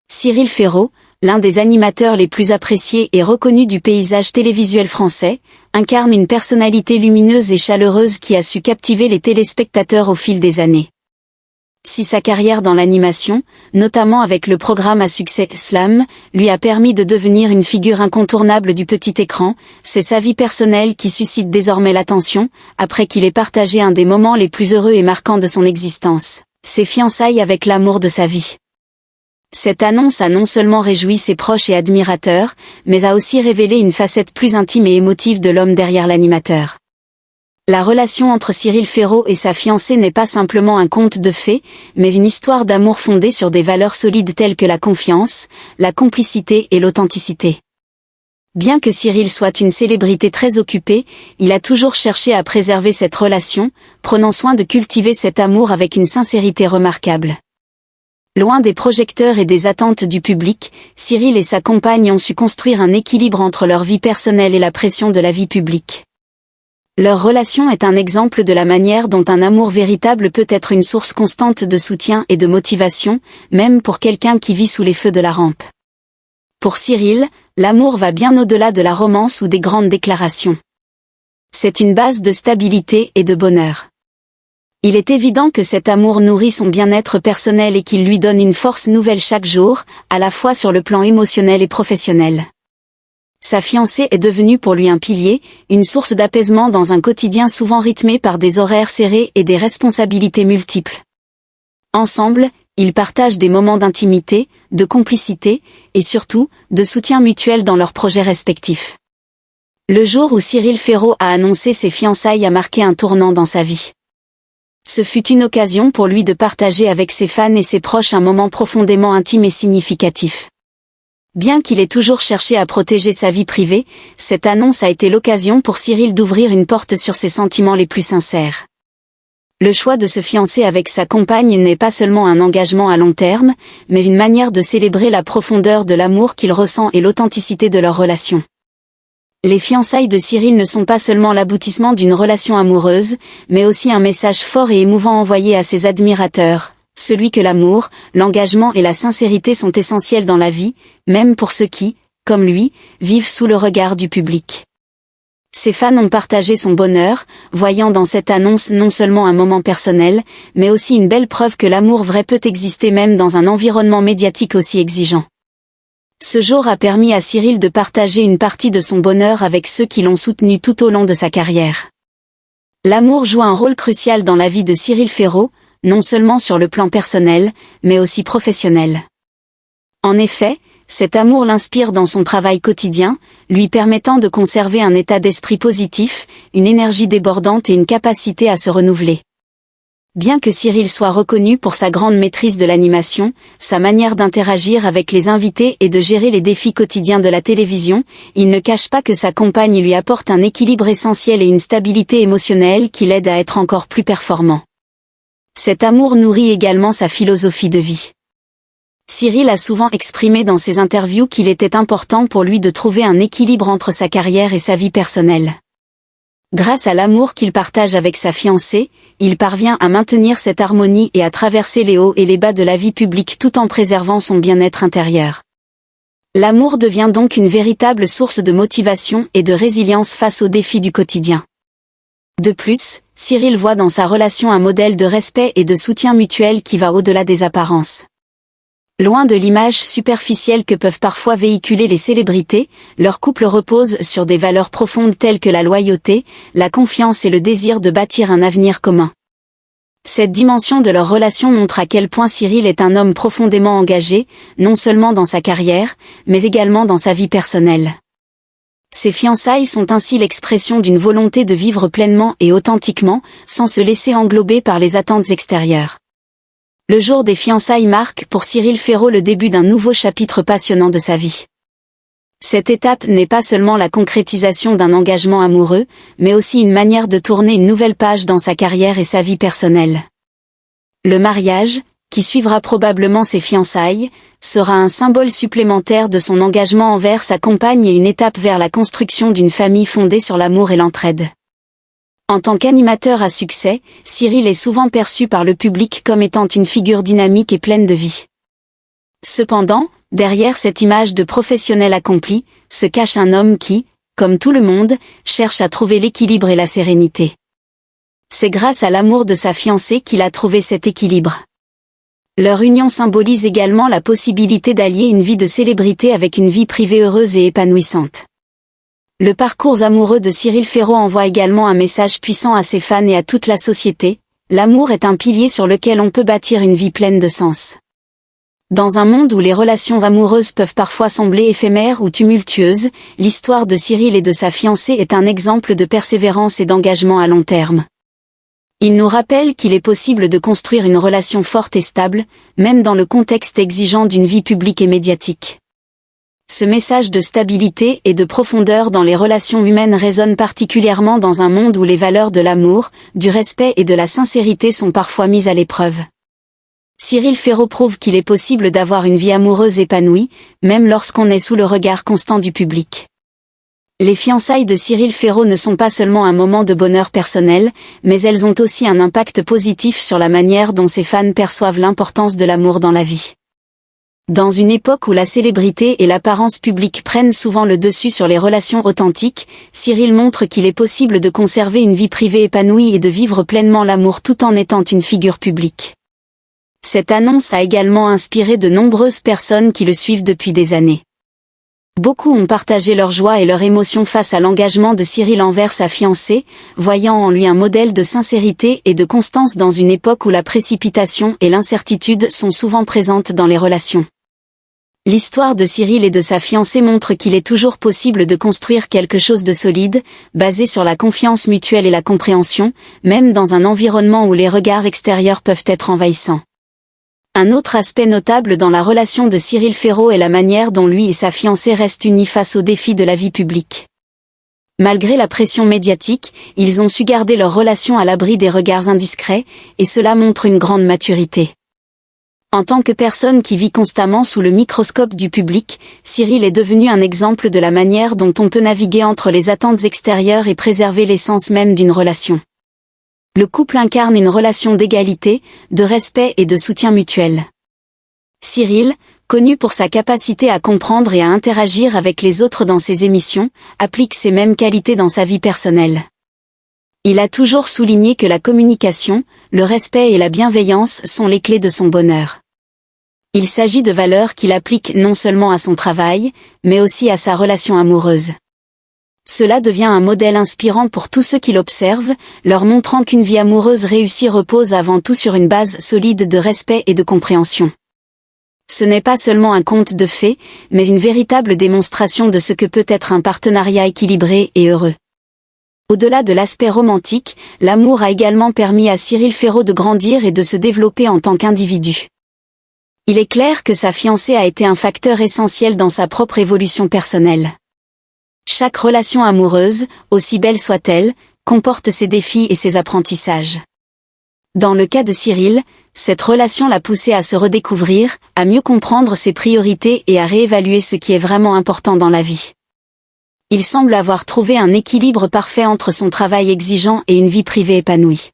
Cyril Ferraud, l'un des animateurs les plus appréciés et reconnus du paysage télévisuel français, incarne une personnalité lumineuse et chaleureuse qui a su captiver les téléspectateurs au fil des années. Si sa carrière dans l'animation, notamment avec le programme à succès Slam, lui a permis de devenir une figure incontournable du petit écran, c'est sa vie personnelle qui suscite désormais l'attention, après qu'il ait partagé un des moments les plus heureux et marquants de son existence, ses fiançailles avec l'amour de sa vie. Cette annonce a non seulement réjoui ses proches et admirateurs, mais a aussi révélé une facette plus intime et émotive de l'homme derrière l'animateur. La relation entre Cyril Ferraud et sa fiancée n'est pas simplement un conte de fées, mais une histoire d'amour fondée sur des valeurs solides telles que la confiance, la complicité et l'authenticité. Bien que Cyril soit une célébrité très occupée, il a toujours cherché à préserver cette relation, prenant soin de cultiver cet amour avec une sincérité remarquable. Loin des projecteurs et des attentes du public, Cyril et sa compagne ont su construire un équilibre entre leur vie personnelle et la pression de la vie publique. Leur relation est un exemple de la manière dont un amour véritable peut être une source constante de soutien et de motivation, même pour quelqu'un qui vit sous les feux de la rampe. Pour Cyril, l'amour va bien au-delà de la romance ou des grandes déclarations. C'est une base de stabilité et de bonheur. Il est évident que cet amour nourrit son bien-être personnel et qu'il lui donne une force nouvelle chaque jour, à la fois sur le plan émotionnel et professionnel. Sa fiancée est devenue pour lui un pilier, une source d'apaisement dans un quotidien souvent rythmé par des horaires serrés et des responsabilités multiples. Ensemble, ils partagent des moments d'intimité, de complicité, et surtout, de soutien mutuel dans leurs projets respectifs. Le jour où Cyril Ferraud a annoncé ses fiançailles a marqué un tournant dans sa vie. Ce fut une occasion pour lui de partager avec ses fans et ses proches un moment profondément intime et significatif. Bien qu'il ait toujours cherché à protéger sa vie privée, cette annonce a été l'occasion pour Cyril d'ouvrir une porte sur ses sentiments les plus sincères. Le choix de se fiancer avec sa compagne n'est pas seulement un engagement à long terme, mais une manière de célébrer la profondeur de l'amour qu'il ressent et l'authenticité de leur relation. Les fiançailles de Cyril ne sont pas seulement l'aboutissement d'une relation amoureuse, mais aussi un message fort et émouvant envoyé à ses admirateurs. Celui que l'amour, l'engagement et la sincérité sont essentiels dans la vie, même pour ceux qui, comme lui, vivent sous le regard du public. Ses fans ont partagé son bonheur, voyant dans cette annonce non seulement un moment personnel, mais aussi une belle preuve que l'amour vrai peut exister même dans un environnement médiatique aussi exigeant. Ce jour a permis à Cyril de partager une partie de son bonheur avec ceux qui l'ont soutenu tout au long de sa carrière. L'amour joue un rôle crucial dans la vie de Cyril Ferraud, non seulement sur le plan personnel, mais aussi professionnel. En effet, cet amour l'inspire dans son travail quotidien, lui permettant de conserver un état d'esprit positif, une énergie débordante et une capacité à se renouveler. Bien que Cyril soit reconnu pour sa grande maîtrise de l'animation, sa manière d'interagir avec les invités et de gérer les défis quotidiens de la télévision, il ne cache pas que sa compagne lui apporte un équilibre essentiel et une stabilité émotionnelle qui l'aide à être encore plus performant. Cet amour nourrit également sa philosophie de vie. Cyril a souvent exprimé dans ses interviews qu'il était important pour lui de trouver un équilibre entre sa carrière et sa vie personnelle. Grâce à l'amour qu'il partage avec sa fiancée, il parvient à maintenir cette harmonie et à traverser les hauts et les bas de la vie publique tout en préservant son bien-être intérieur. L'amour devient donc une véritable source de motivation et de résilience face aux défis du quotidien. De plus, Cyril voit dans sa relation un modèle de respect et de soutien mutuel qui va au-delà des apparences. Loin de l'image superficielle que peuvent parfois véhiculer les célébrités, leur couple repose sur des valeurs profondes telles que la loyauté, la confiance et le désir de bâtir un avenir commun. Cette dimension de leur relation montre à quel point Cyril est un homme profondément engagé, non seulement dans sa carrière, mais également dans sa vie personnelle. Ses fiançailles sont ainsi l'expression d'une volonté de vivre pleinement et authentiquement, sans se laisser englober par les attentes extérieures. Le jour des fiançailles marque pour Cyril Ferraud le début d'un nouveau chapitre passionnant de sa vie. Cette étape n'est pas seulement la concrétisation d'un engagement amoureux, mais aussi une manière de tourner une nouvelle page dans sa carrière et sa vie personnelle. Le mariage, qui suivra probablement ses fiançailles, sera un symbole supplémentaire de son engagement envers sa compagne et une étape vers la construction d'une famille fondée sur l'amour et l'entraide. En tant qu'animateur à succès, Cyril est souvent perçu par le public comme étant une figure dynamique et pleine de vie. Cependant, derrière cette image de professionnel accompli, se cache un homme qui, comme tout le monde, cherche à trouver l'équilibre et la sérénité. C'est grâce à l'amour de sa fiancée qu'il a trouvé cet équilibre. Leur union symbolise également la possibilité d'allier une vie de célébrité avec une vie privée heureuse et épanouissante. Le parcours amoureux de Cyril Ferraud envoie également un message puissant à ses fans et à toute la société. L'amour est un pilier sur lequel on peut bâtir une vie pleine de sens. Dans un monde où les relations amoureuses peuvent parfois sembler éphémères ou tumultueuses, l'histoire de Cyril et de sa fiancée est un exemple de persévérance et d'engagement à long terme. Il nous rappelle qu'il est possible de construire une relation forte et stable, même dans le contexte exigeant d'une vie publique et médiatique. Ce message de stabilité et de profondeur dans les relations humaines résonne particulièrement dans un monde où les valeurs de l'amour, du respect et de la sincérité sont parfois mises à l'épreuve. Cyril Ferraud prouve qu'il est possible d'avoir une vie amoureuse épanouie, même lorsqu'on est sous le regard constant du public. Les fiançailles de Cyril Ferraud ne sont pas seulement un moment de bonheur personnel, mais elles ont aussi un impact positif sur la manière dont ses fans perçoivent l'importance de l'amour dans la vie. Dans une époque où la célébrité et l'apparence publique prennent souvent le dessus sur les relations authentiques, Cyril montre qu'il est possible de conserver une vie privée épanouie et de vivre pleinement l'amour tout en étant une figure publique. Cette annonce a également inspiré de nombreuses personnes qui le suivent depuis des années. Beaucoup ont partagé leur joie et leur émotion face à l'engagement de Cyril envers sa fiancée, voyant en lui un modèle de sincérité et de constance dans une époque où la précipitation et l'incertitude sont souvent présentes dans les relations. L'histoire de Cyril et de sa fiancée montre qu'il est toujours possible de construire quelque chose de solide, basé sur la confiance mutuelle et la compréhension, même dans un environnement où les regards extérieurs peuvent être envahissants. Un autre aspect notable dans la relation de Cyril Ferraud est la manière dont lui et sa fiancée restent unis face aux défis de la vie publique. Malgré la pression médiatique, ils ont su garder leur relation à l'abri des regards indiscrets, et cela montre une grande maturité. En tant que personne qui vit constamment sous le microscope du public, Cyril est devenu un exemple de la manière dont on peut naviguer entre les attentes extérieures et préserver l'essence même d'une relation. Le couple incarne une relation d'égalité, de respect et de soutien mutuel. Cyril, connu pour sa capacité à comprendre et à interagir avec les autres dans ses émissions, applique ces mêmes qualités dans sa vie personnelle. Il a toujours souligné que la communication, le respect et la bienveillance sont les clés de son bonheur. Il s'agit de valeurs qu'il applique non seulement à son travail, mais aussi à sa relation amoureuse. Cela devient un modèle inspirant pour tous ceux qui l'observent, leur montrant qu'une vie amoureuse réussie repose avant tout sur une base solide de respect et de compréhension. Ce n'est pas seulement un conte de fées, mais une véritable démonstration de ce que peut être un partenariat équilibré et heureux. Au-delà de l'aspect romantique, l'amour a également permis à Cyril Ferraud de grandir et de se développer en tant qu'individu. Il est clair que sa fiancée a été un facteur essentiel dans sa propre évolution personnelle. Chaque relation amoureuse, aussi belle soit-elle, comporte ses défis et ses apprentissages. Dans le cas de Cyril, cette relation l'a poussé à se redécouvrir, à mieux comprendre ses priorités et à réévaluer ce qui est vraiment important dans la vie. Il semble avoir trouvé un équilibre parfait entre son travail exigeant et une vie privée épanouie.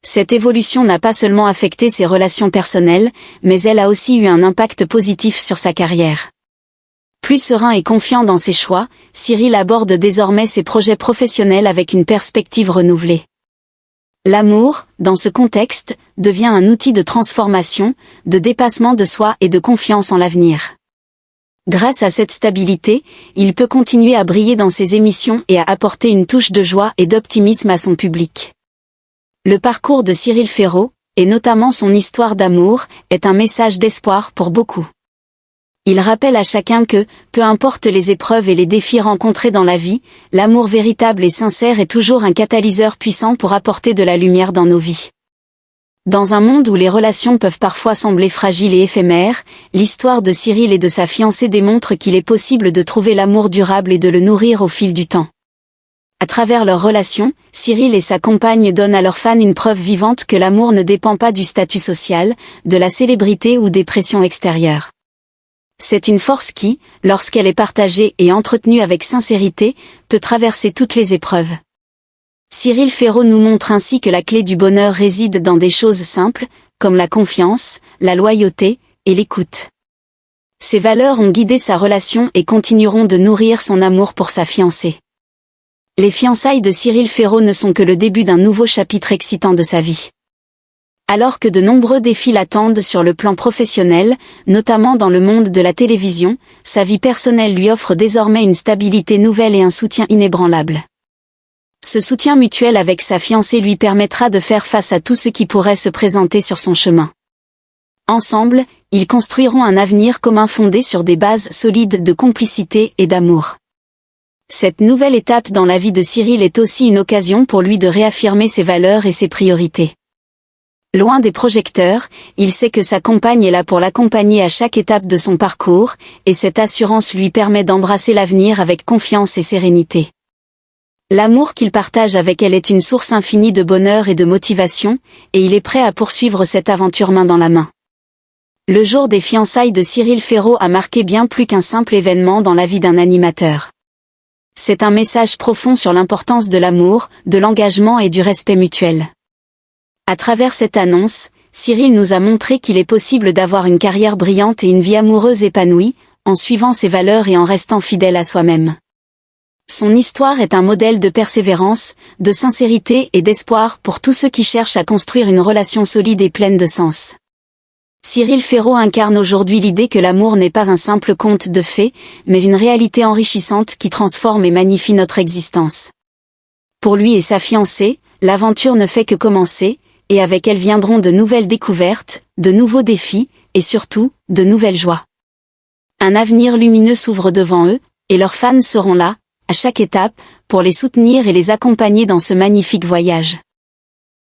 Cette évolution n'a pas seulement affecté ses relations personnelles, mais elle a aussi eu un impact positif sur sa carrière. Plus serein et confiant dans ses choix, Cyril aborde désormais ses projets professionnels avec une perspective renouvelée. L'amour, dans ce contexte, devient un outil de transformation, de dépassement de soi et de confiance en l'avenir. Grâce à cette stabilité, il peut continuer à briller dans ses émissions et à apporter une touche de joie et d'optimisme à son public. Le parcours de Cyril Ferraud, et notamment son histoire d'amour, est un message d'espoir pour beaucoup. Il rappelle à chacun que, peu importe les épreuves et les défis rencontrés dans la vie, l'amour véritable et sincère est toujours un catalyseur puissant pour apporter de la lumière dans nos vies. Dans un monde où les relations peuvent parfois sembler fragiles et éphémères, l'histoire de Cyril et de sa fiancée démontre qu'il est possible de trouver l'amour durable et de le nourrir au fil du temps. À travers leur relation, Cyril et sa compagne donnent à leurs fans une preuve vivante que l'amour ne dépend pas du statut social, de la célébrité ou des pressions extérieures. C'est une force qui, lorsqu'elle est partagée et entretenue avec sincérité, peut traverser toutes les épreuves. Cyril Ferraud nous montre ainsi que la clé du bonheur réside dans des choses simples, comme la confiance, la loyauté et l'écoute. Ces valeurs ont guidé sa relation et continueront de nourrir son amour pour sa fiancée. Les fiançailles de Cyril Ferraud ne sont que le début d'un nouveau chapitre excitant de sa vie. Alors que de nombreux défis l'attendent sur le plan professionnel, notamment dans le monde de la télévision, sa vie personnelle lui offre désormais une stabilité nouvelle et un soutien inébranlable. Ce soutien mutuel avec sa fiancée lui permettra de faire face à tout ce qui pourrait se présenter sur son chemin. Ensemble, ils construiront un avenir commun fondé sur des bases solides de complicité et d'amour. Cette nouvelle étape dans la vie de Cyril est aussi une occasion pour lui de réaffirmer ses valeurs et ses priorités. Loin des projecteurs, il sait que sa compagne est là pour l'accompagner à chaque étape de son parcours, et cette assurance lui permet d'embrasser l'avenir avec confiance et sérénité. L'amour qu'il partage avec elle est une source infinie de bonheur et de motivation, et il est prêt à poursuivre cette aventure main dans la main. Le jour des fiançailles de Cyril Ferraud a marqué bien plus qu'un simple événement dans la vie d'un animateur. C'est un message profond sur l'importance de l'amour, de l'engagement et du respect mutuel. À travers cette annonce, Cyril nous a montré qu'il est possible d'avoir une carrière brillante et une vie amoureuse épanouie, en suivant ses valeurs et en restant fidèle à soi-même. Son histoire est un modèle de persévérance, de sincérité et d'espoir pour tous ceux qui cherchent à construire une relation solide et pleine de sens. Cyril Ferraud incarne aujourd'hui l'idée que l'amour n'est pas un simple conte de fées, mais une réalité enrichissante qui transforme et magnifie notre existence. Pour lui et sa fiancée, l'aventure ne fait que commencer, et avec elle viendront de nouvelles découvertes, de nouveaux défis, et surtout, de nouvelles joies. Un avenir lumineux s'ouvre devant eux, et leurs fans seront là, à chaque étape, pour les soutenir et les accompagner dans ce magnifique voyage.